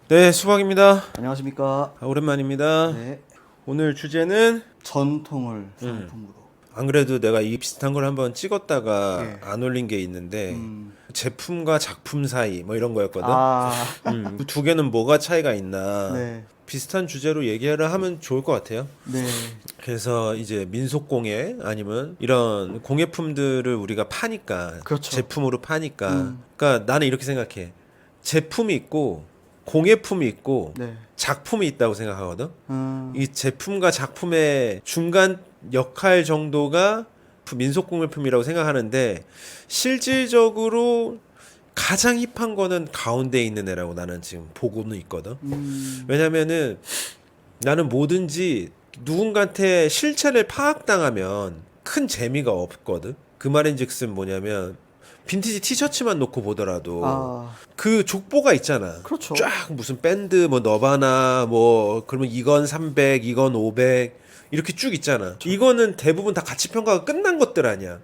네, 수박입니다. 안녕하십니까. 오랜만입니다. 네. 오늘 주제는 전통을 상품으로. 안 그래도 내가 이 비슷한 걸 한번 찍었다가 예. 안 올린 게 있는데 제품과 작품 사이 뭐 이런 거였거든. 아, 두 개는 뭐가 차이가 있나. 네. 비슷한 주제로 얘기를 하면 좋을 것 같아요. 네. 그래서 이제 민속공예 아니면 이런 공예품들을 우리가 파니까 그렇죠. 제품으로 파니까 그러니까 나는 이렇게 생각해. 제품이 있고 공예품이 있고 네. 작품이 있다고 생각하거든. 음, 이 제품과 작품의 중간 역할 정도가 민속공예품이라고 생각하는데 실질적으로 가장 힙한 거는 가운데 있는 애라고 나는 지금 보고는 있거든. 왜냐면은 나는 뭐든지 누군가한테 실체를 파악당하면 큰 재미가 없거든. 그 말인즉슨 뭐냐면 빈티지 티셔츠만 놓고 보더라도 아, 그 족보가 있잖아. 그렇죠. 쫙 무슨 밴드 뭐 너바나 뭐 그러면 이건 300, 이건 500 이렇게 쭉 있잖아. 이거는 대부분 다 가치 평가가 끝난 것들 아니야.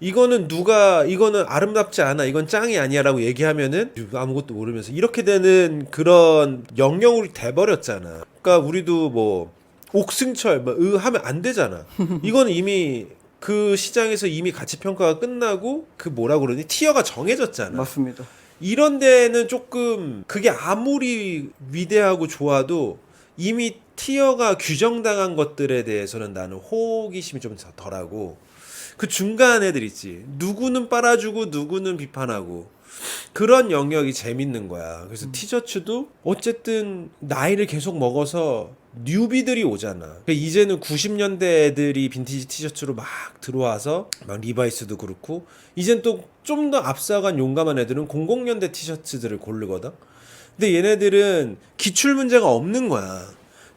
이거는 누가 이거는 아름답지 않아. 이건 짱이 아니야라고 얘기하면은 아무것도 모르면서 이렇게 되는 그런 영역으로 돼버렸잖아. 그러니까 우리도 뭐 옥승철 뭐 하면 안 되잖아. 이거는 이미 그 시장에서 이미 가치 평가가 끝나고 그 뭐라 그러니 티어가 정해졌잖아. 맞습니다. 이런 데는 조금 그게 아무리 위대하고 좋아도 이미 티어가 규정당한 것들에 대해서는 나는 호기심이 좀 덜하고 그 중간 애들 있지. 누구는 빨아주고 누구는 비판하고 그런 영역이 재밌는 거야. 그래서 티셔츠도 어쨌든 나이를 계속 먹어서 뉴비들이 오잖아. 그러니까 이제는 90년대 애들이 빈티지 티셔츠로 막 들어와서 막 리바이스도 그렇고 이젠 또 좀 더 앞서간 용감한 애들은 00년대 티셔츠들을 고르거든. 근데 얘네들은 기출 문제가 없는 거야.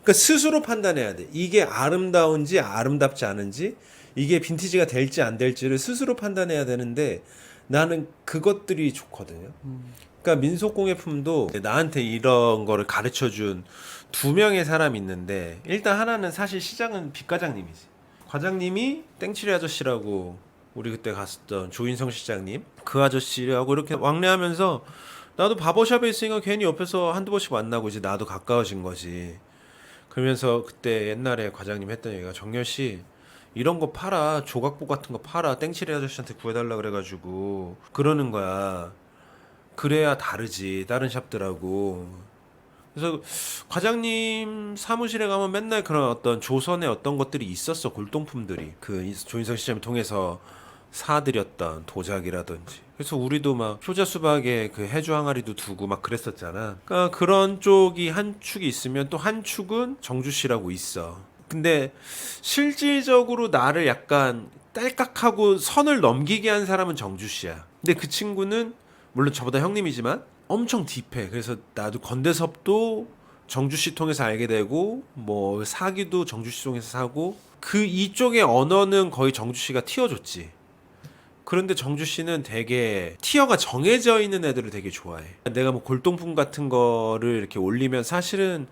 그러니까 스스로 판단해야 돼. 이게 아름다운지 아름답지 않은지 이게 빈티지가 될지 안 될지를 스스로 판단해야 되는데 나는 그것들이 좋거든요. 그러니까 민속공예품도 나한테 이런 거를 가르쳐준 두 명의 사람이 있는데 일단 하나는 사실 시장은 빅 과장님이지. 과장님이 땡치리 아저씨라고 우리 그때 갔었던 조인성 시장님 그 아저씨하고 이렇게 왕래하면서 나도 바버샵에 있으니까 괜히 옆에서 한두 번씩 만나고 이제 나도 가까워진 거지. 그러면서 그때 옛날에 과장님 했던 얘기가 정열 씨 이런 거 팔아 조각보 같은 거 팔아 땡치리 아저씨한테 구해달라 그래가지고 그러는 거야. 그래야 다르지 다른 샵들하고. 그래서 과장님 사무실에 가면 맨날 그런 어떤 조선의 어떤 것들이 있었어. 골동품들이 그 조인성 시장을 통해서 사들였던 도자기라든지. 그래서 우리도 막 효자 수박에 그 해주 항아리도 두고 막 그랬었잖아. 그러니까 그런 쪽이 한 축이 있으면 또 한 축은 정주씨라고 있어. 근데 실질적으로 나를 약간 딸깍하고 선을 넘기게 한 사람은 정주씨야. 근데 그 친구는 물론 저보다 형님이지만 엄청 딥해. 그래서 나도 건대섭도 정주씨 통해서 알게 되고 뭐 사기도 정주씨 통해서 사고 그 이쪽의 언어는 거의 정주씨가 튀어줬지. 그런데 정주 씨는 되게 티어가 정해져 있는 애들을 되게 좋아해. 내가 뭐 골동품 같은 거를 이렇게 올리면 사실은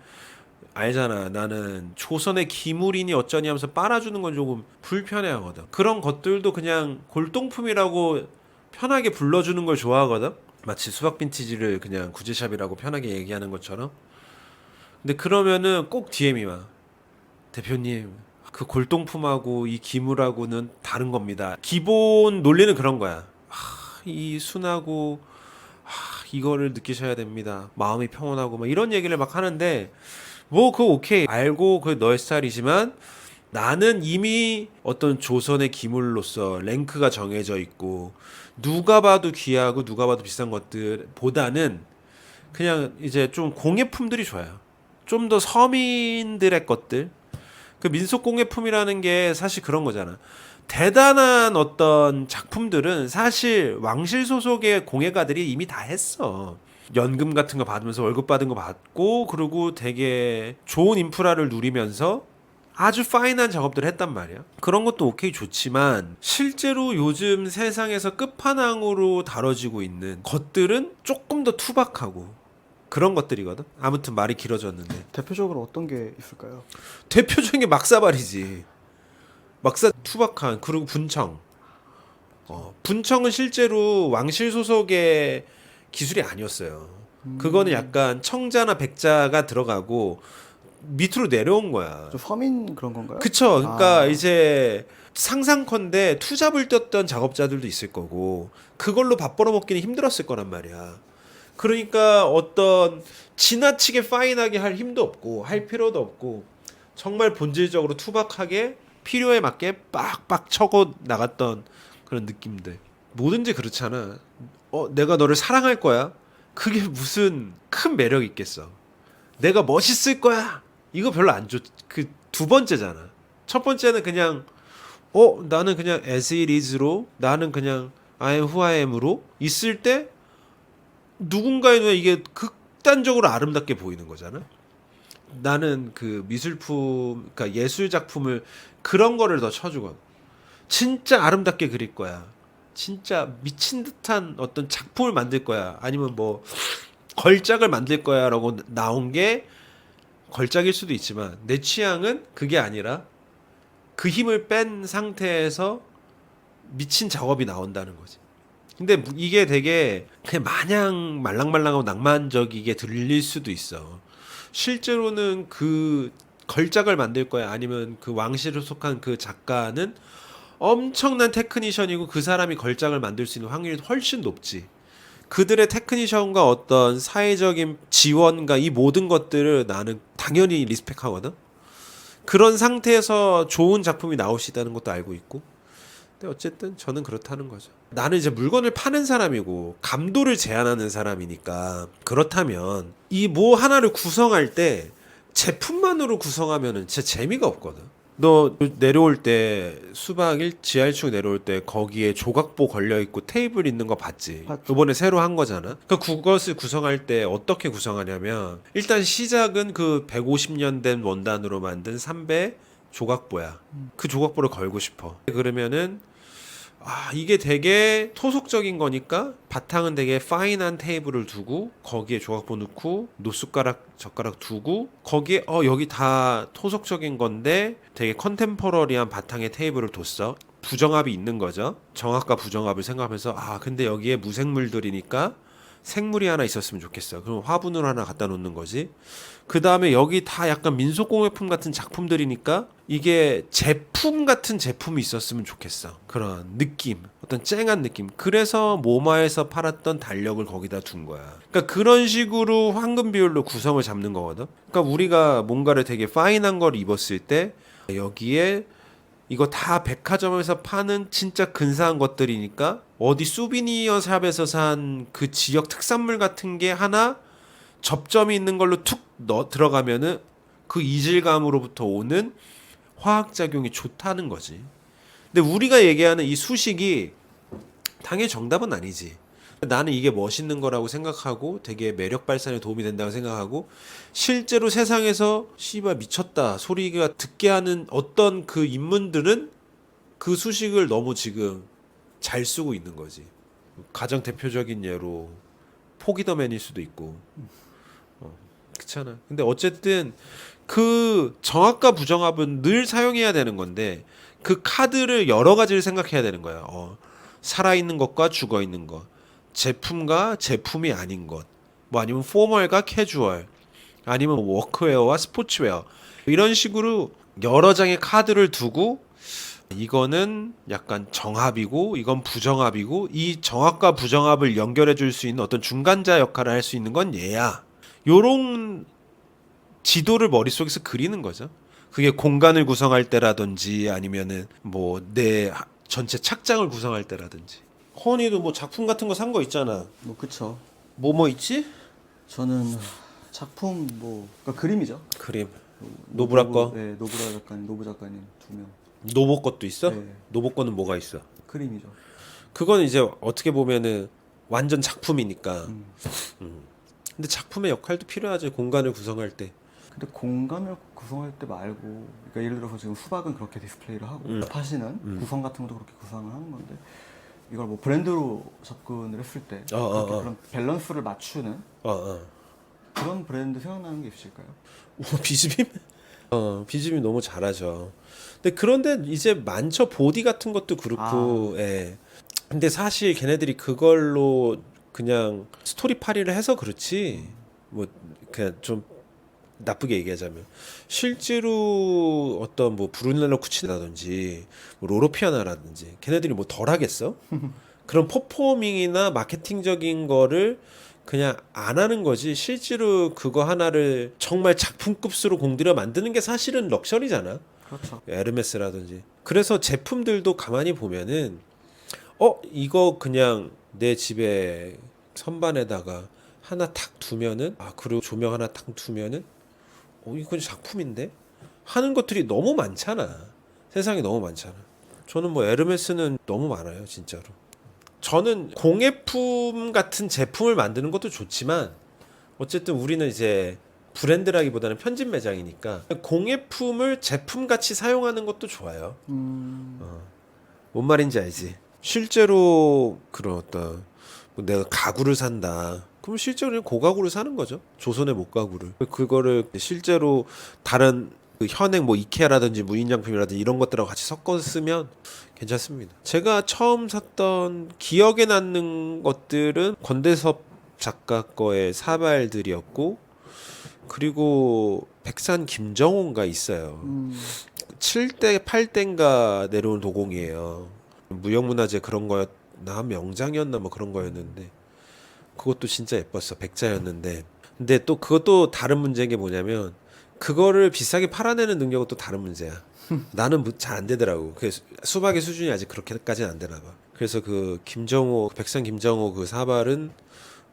알잖아. 나는 조선의 기물이니 어쩌니 하면서 빨아주는 건 조금 불편해 하거든. 그런 것들도 그냥 골동품이라고 편하게 불러주는 걸 좋아하거든. 마치 수박 빈티지를 그냥 구제샵이라고 편하게 얘기하는 것처럼. 근데 그러면은 꼭 DM이 와. 대표님, 그 골동품하고 이 기물하고는 다른 겁니다. 기본 논리는 그런 거야. 이 순하고 이거를 느끼셔야 됩니다. 마음이 평온하고 막 이런 얘기를 막 하는데 뭐 그거 오케이 알고 그 너의 스타일이지만 나는 이미 어떤 조선의 기물로서 랭크가 정해져 있고 누가 봐도 귀하고 누가 봐도 비싼 것들보다는 그냥 이제 좀 공예품들이 좋아요. 좀 더 서민들의 것들. 그 민속공예품이라는 게 사실 그런 거잖아. 대단한 어떤 작품들은 사실 왕실 소속의 공예가들이 이미 다 했어. 연금 같은 거 받으면서 월급 받은 거 받고 그리고 되게 좋은 인프라를 누리면서 아주 파인한 작업들을 했단 말이야. 그런 것도 오케이 좋지만 실제로 요즘 세상에서 끝판왕으로 다뤄지고 있는 것들은 조금 더 투박하고 그런 것들이거든. 아무튼 말이 길어졌는데 대표적으로 어떤 게 있을까요? 대표적인 게 막사발이지. 막사 투박한. 그리고 분청. 분청은 실제로 왕실 소속의 기술이 아니었어요. 그거는 약간 청자나 백자가 들어가고 밑으로 내려온 거야. 좀 서민 그런 건가요? 그쵸. 그러니까 아. 이제 상상컨대 투잡을 뛰었던 작업자들도 있을 거고 그걸로 밥 벌어먹기는 힘들었을 거란 말이야. 그러니까 어떤 지나치게 파인하게 할 힘도 없고 할 필요도 없고 정말 본질적으로 투박하게 필요에 맞게 빡빡 쳐고 나갔던 그런 느낌들. 뭐든지 그렇잖아. 내가 너를 사랑할 거야. 그게 무슨 큰 매력 있겠어. 내가 멋있을 거야. 이거 별로 안 좋. 그 두 번째잖아. 첫 번째는 그냥 나는 그냥 as it is로 나는 그냥 I am who I am으로 있을 때 누군가의 눈에 이게 극단적으로 아름답게 보이는 거잖아. 나는 그 미술품, 그러니까 예술 작품을 그런 거를 더 쳐주거든. 진짜 아름답게 그릴 거야. 진짜 미친 듯한 어떤 작품을 만들 거야. 아니면 뭐 걸작을 만들 거야라고 나온 게 걸작일 수도 있지만 내 취향은 그게 아니라 그 힘을 뺀 상태에서 미친 작업이 나온다는 거지. 근데 이게 되게 그냥 마냥 말랑말랑하고 낭만적이게 들릴 수도 있어. 실제로는 그 걸작을 만들 거야. 아니면 그 왕실에 속한 그 작가는 엄청난 테크니션이고 그 사람이 걸작을 만들 수 있는 확률이 훨씬 높지. 그들의 테크니션과 어떤 사회적인 지원과 이 모든 것들을 나는 당연히 리스펙하거든. 그런 상태에서 좋은 작품이 나올 수 있다는 것도 알고 있고. 근데 어쨌든 저는 그렇다는 거죠. 나는 이제 물건을 파는 사람이고 감도를 제안하는 사람이니까 그렇다면 이 뭐 하나를 구성할 때 제품만으로 구성하면은 진짜 재미가 없거든. 너 내려올 때 수박 지하 1층 내려올 때 거기에 조각보 걸려 있고 테이블 있는 거 봤지? 봤죠. 이번에 새로 한 거잖아. 그것을 구성할 때 어떻게 구성하냐면 일단 시작은 그 150년 된 원단으로 만든 3배 조각보야. 그 조각보를 걸고 싶어. 그러면은 이게 되게 토속적인 거니까 바탕은 되게 파인한 테이블을 두고 거기에 조각보 넣고 노숟가락 젓가락 두고 거기에 여기 다 토속적인 건데 되게 컨템퍼러리한 바탕의 테이블을 뒀어. 부정합이 있는 거죠. 정합과 부정합을 생각하면서 근데 여기에 무생물들이니까 생물이 하나 있었으면 좋겠어. 그럼 화분으로 하나 갖다 놓는 거지. 그 다음에 여기 다 약간 민속공예품 같은 작품들이니까 이게 제품 같은 제품이 있었으면 좋겠어. 그런 느낌, 어떤 쨍한 느낌. 그래서 모마에서 팔았던 달력을 거기다 둔 거야. 그러니까 그런 식으로 황금 비율로 구성을 잡는 거거든. 그러니까 우리가 뭔가를 되게 파인한 걸 입었을 때 여기에 이거 다 백화점에서 파는 진짜 근사한 것들이니까 어디 수비니어 샵에서 산 그 지역 특산물 같은 게 하나 접점이 있는 걸로 툭 들어가면은 그 이질감으로부터 오는 화학작용이 좋다는 거지. 근데 우리가 얘기하는 이 수식이 당연히 정답은 아니지. 나는 이게 멋있는 거라고 생각하고 되게 매력 발산에 도움이 된다고 생각하고 실제로 세상에서 씨발 미쳤다 소리가 듣게 하는 어떤 그 인문들은 그 수식을 너무 지금 잘 쓰고 있는 거지. 가장 대표적인 예로 포기더맨일 수도 있고 그렇잖아. 근데 어쨌든 그 정합과 부정합은 늘 사용해야 되는 건데 그 카드를 여러 가지를 생각해야 되는 거야. 살아있는 것과 죽어있는 것, 제품과 제품이 아닌 것, 뭐 아니면 포멀과 캐주얼, 아니면 워크웨어와 스포츠웨어 이런 식으로 여러 장의 카드를 두고 이거는 약간 정합이고 이건 부정합이고 이 정합과 부정합을 연결해 줄 수 있는 어떤 중간자 역할을 할 수 있는 건 얘야. 요런 지도를 머릿속에서 그리는 거죠. 그게 공간을 구성할 때라든지 아니면은 뭐 내 전체 착장을 구성할 때라든지. 허니도 뭐 작품 같은 거 산 거 있잖아. 뭐 그쵸. 뭐 있지? 저는 작품 그러니까 그림이죠. 그림. 노브라 거. 네, 노브라 작가님, 노브 작가님 2명. 노보 것도 있어? 네. 노보 거는 뭐가 있어? 그림이죠. 그건 이제 어떻게 보면은 완전 작품이니까. 근데 작품의 역할도 필요하지. 공간을 구성할 때. 근데 공간을 구성할 때 말고, 그러니까 예를 들어서 지금 수박은 그렇게 디스플레이를 하고 팥이는 구성 같은 것도 그렇게 구성을 하는 건데 이걸 뭐 브랜드로 접근을 했을 때 그렇게 그런 밸런스를 맞추는 그런 브랜드 생각나는 게 있으실까요? 비즈빔? 비즈빔 너무 잘하죠. 근데 그런데 이제 많죠. 보디 같은 것도 그렇고. 예. 근데 사실 걔네들이 그걸로 그냥 스토리파리를 해서 그렇지 뭐 그냥 좀 나쁘게 얘기하자면 실제로 어떤 뭐 브루넬로 쿠치라든지 뭐 로로피아나라든지 걔네들이 뭐 덜 하겠어? 그런 퍼포밍이나 마케팅적인 거를 그냥 안 하는 거지 실제로 그거 하나를 정말 작품급수로 공들여 만드는 게 사실은 럭셔리잖아. 그렇죠. 에르메스라든지. 그래서 제품들도 가만히 보면은 이거 그냥 내 집에 선반에다가 하나 탁 두면은 그리고 조명 하나 탁 두면은 이건 작품인데 하는 것들이 너무 많잖아. 세상에 너무 많잖아. 저는 뭐 에르메스는 너무 많아요, 진짜로. 저는 공예품 같은 제품을 만드는 것도 좋지만 어쨌든 우리는 이제 브랜드라기보다는 편집 매장이니까 공예품을 제품같이 사용하는 것도 좋아요. 뭔 말인지 알지? 실제로 그런 어떤 뭐 내가 가구를 산다. 그럼 실제로 그냥 고가구를 사는 거죠. 조선의 목가구를. 그거를 실제로 다른 그 현행 뭐 이케아라든지 무인양품이라든지 이런 것들하고 같이 섞어 쓰면 괜찮습니다. 제가 처음 샀던 기억에 남는 것들은 권대섭 작가 거의 사발들이었고 그리고 백산 김정호가 있어요. 7대 8대인가 내려온 도공이에요. 무형문화재 그런 거였나 명장이었나 뭐 그런 거였는데 그것도 진짜 예뻤어. 백자였는데 근데 또 그것도 다른 문제인 게 뭐냐면 그거를 비싸게 팔아내는 능력은 또 다른 문제야. 나는 잘 안 되더라고. 그래서 수박의 수준이 아직 그렇게까지는 안 되나 봐. 그래서 그 김정호 백산 김정호 그 사발은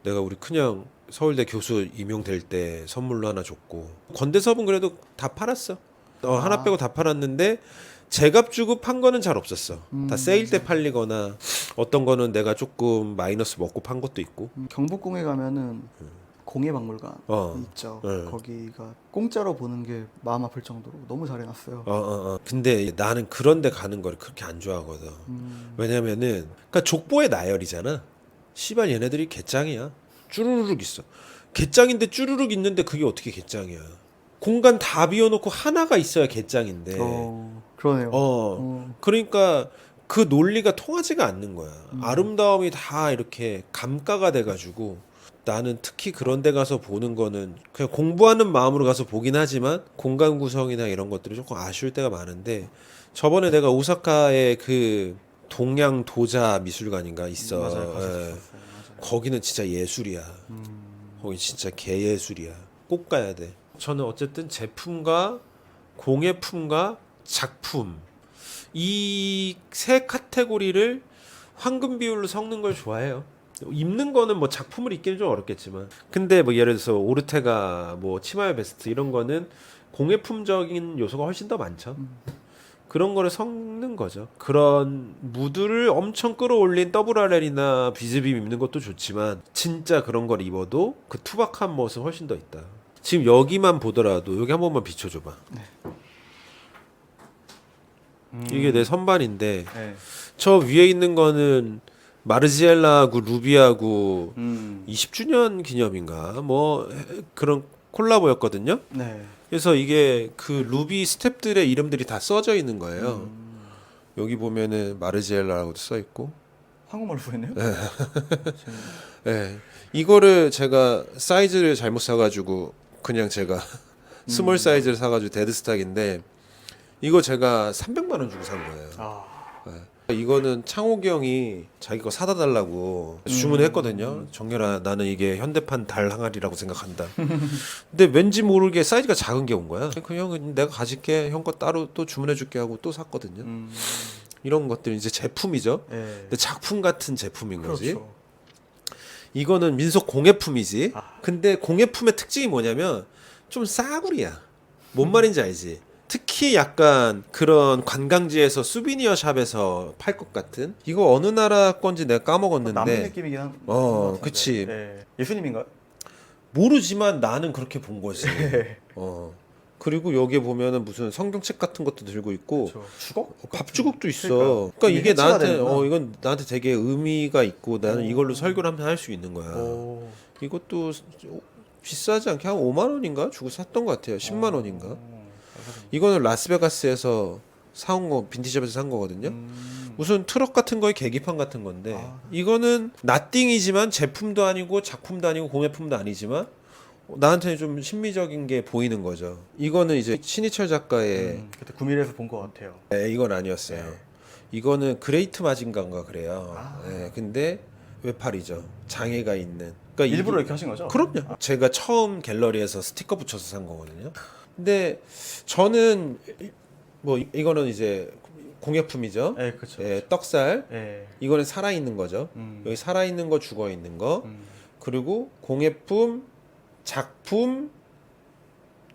내가 우리 큰형 서울대 교수 임용될 때 선물로 하나 줬고 권대섭은 그래도 다 팔았어. 하나 빼고 다 팔았는데 제값 주고 판 거는 잘 없었어. 다 세일 때 팔리거나 어떤 거는 내가 조금 마이너스 먹고 판 것도 있고. 경복궁에 가면은 공예박물관 있죠. 거기가 공짜로 보는 게 마음 아플 정도로 너무 잘 해놨어요. 근데 나는 그런 데 가는 걸 그렇게 안 좋아하거든. 왜냐면은 그러니까 족보의 나열이잖아. 씨발 얘네들이 개짱이야. 쭈루룩 있어. 개짱인데 쭈루룩 있는데 그게 어떻게 개짱이야. 공간 다 비워놓고 하나가 있어야 개짱인데. 그러네요. 그러니까 그 논리가 통하지가 않는 거야. 아름다움이 다 이렇게 감가가 돼가지고 나는 특히 그런 데 가서 보는 거는 그냥 공부하는 마음으로 가서 보긴 하지만 공간 구성이나 이런 것들이 조금 아쉬울 때가 많은데 저번에 내가 오사카에 그 동양 도자 미술관인가 있어. 맞아요. 맞아요. 거기는 진짜 예술이야. 거기 진짜 개예술이야. 꼭 가야 돼. 저는 어쨌든 제품과 공예품과 작품 이 세 카테고리를 황금 비율로 섞는 걸 좋아해요. 입는 거는 뭐 작품을 입기는 좀 어렵겠지만 근데 뭐 예를 들어서 오르테가 뭐 치마의 베스트 이런 거는 공예품적인 요소가 훨씬 더 많죠. 그런 거를 섞는 거죠. 그런 무드를 엄청 끌어올린 더블 RL이나 비즈빔 입는 것도 좋지만 진짜 그런 걸 입어도 그 투박한 멋은 훨씬 더 있다. 지금 여기만 보더라도 여기 한 번만 비춰줘봐. 이게 내 선반인데 저 위에 있는 거는 마르지엘라하고 루비하고 20주년 기념인가 뭐 그런 콜라보였거든요. 그래서 이게 그 루비 스탭들의 이름들이 다 써져 있는 거예요. 여기 보면은 마르지엘라라고도 써 있고. 한국말로 써있네요. 네. 이거를 제가 사이즈를 잘못 사가지고 그냥 제가 스몰 사이즈를 사가지고 데드스탁인데 이거 제가 300만 원 주고 산 거예요. 이거는 창욱이 형이 자기 거 사다 달라고 주문했거든요. 정렬아 나는 이게 현대판 달 항아리라고 생각한다. 근데 왠지 모르게 사이즈가 작은 게 온 거야. 그 형은 내가 가질게 형 거 따로 또 주문해 줄게 하고 또 샀거든요. 이런 것들 이제 제품이죠. 근데 작품 같은 제품인 거지. 그렇죠. 이거는 민속 공예품이지. 근데 공예품의 특징이 뭐냐면 좀 싸구리야. 뭔 말인지 알지? 특히 약간 그런 관광지에서 수비니어 샵에서 팔 것 같은 이거 어느 나라 건지 내가 까먹었는데 남미 느낌이긴 한. 그치. 예수님인가요? 모르지만 나는 그렇게 본 거지. 그리고 여기에 보면은 무슨 성경책 같은 것도 들고 있고 주걱? 밥주걱도 있어. 그러니까 이게 해체가 나한테 되는구나. 이건 나한테 되게 의미가 있고 나는 이걸로 설교를 한번 할 수 있는 거야. 이것도 비싸지 않게 한 5만 원인가 주고 샀던 것 같아요. 10만 원인가. 이거는 라스베가스에서 사온 거 빈티지샵에서 산 거거든요. 무슨 트럭 같은 거에 계기판 같은 건데 아. 이거는 나띵이지만 제품도 아니고 작품도 아니고 공예품도 아니지만 나한테는 좀 심미적인 게 보이는 거죠. 이거는 이제 신희철 작가의 그때 구미래에서 본 것 같아요. 이건 아니었어요. 이거는 그레이트 마징가인가 그래요. 아. 근데 외팔이죠. 장애가 있는. 그러니까 일부러 이게- 이렇게 하신 거죠? 그럼요. 제가 처음 갤러리에서 스티커 붙여서 산 거거든요. 근데 저는 뭐 이거는 이제 공예품이죠. 네, 그렇죠. 떡살. 예. 이거는 살아 있는 거죠. 음. 여기 살아 있는 거, 죽어 있는 거. 음. 그리고 공예품, 작품,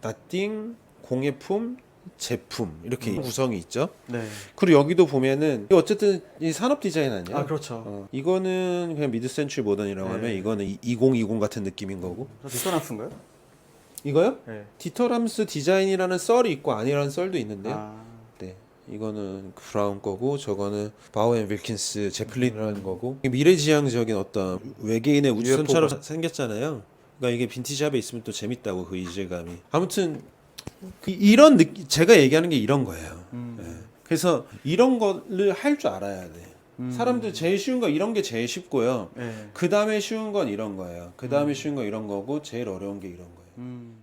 나띵, 공예품, 제품 이렇게 구성이 있죠. 네. 그리고 여기도 보면은 어쨌든 이 산업 디자인 아니에요? 아, 그렇죠. 이거는 그냥 미드 센츄리 모던이라고 네. 하면 이거는 2020 같은 느낌인 거고. 저 디서넌스인가요? 이거요? 네. 디터람스 디자인이라는 썰이 있고 아니라는 썰도 있는데요. 아. 네. 이거는 브라운 거고 저거는 바우 앤 윌킨스 제플린이라는 거고 미래지향적인 어떤 외계인의 우주선처럼 UFO 가- 생겼잖아요. 그러니까 이게 빈티지샵에 있으면 또 재밌다고 그 이질감이. 아무튼 이런 느낌 제가 얘기하는 게 이런 거예요. 예. 그래서 이런 거를 할 줄 알아야 돼. 사람들 제일 쉬운 거 이런 게 제일 쉽고요. 네. 그 다음에 쉬운 건 이런 거예요. 그 다음에 쉬운 건 이런 거고 제일 어려운 게 이런 거예요. 음.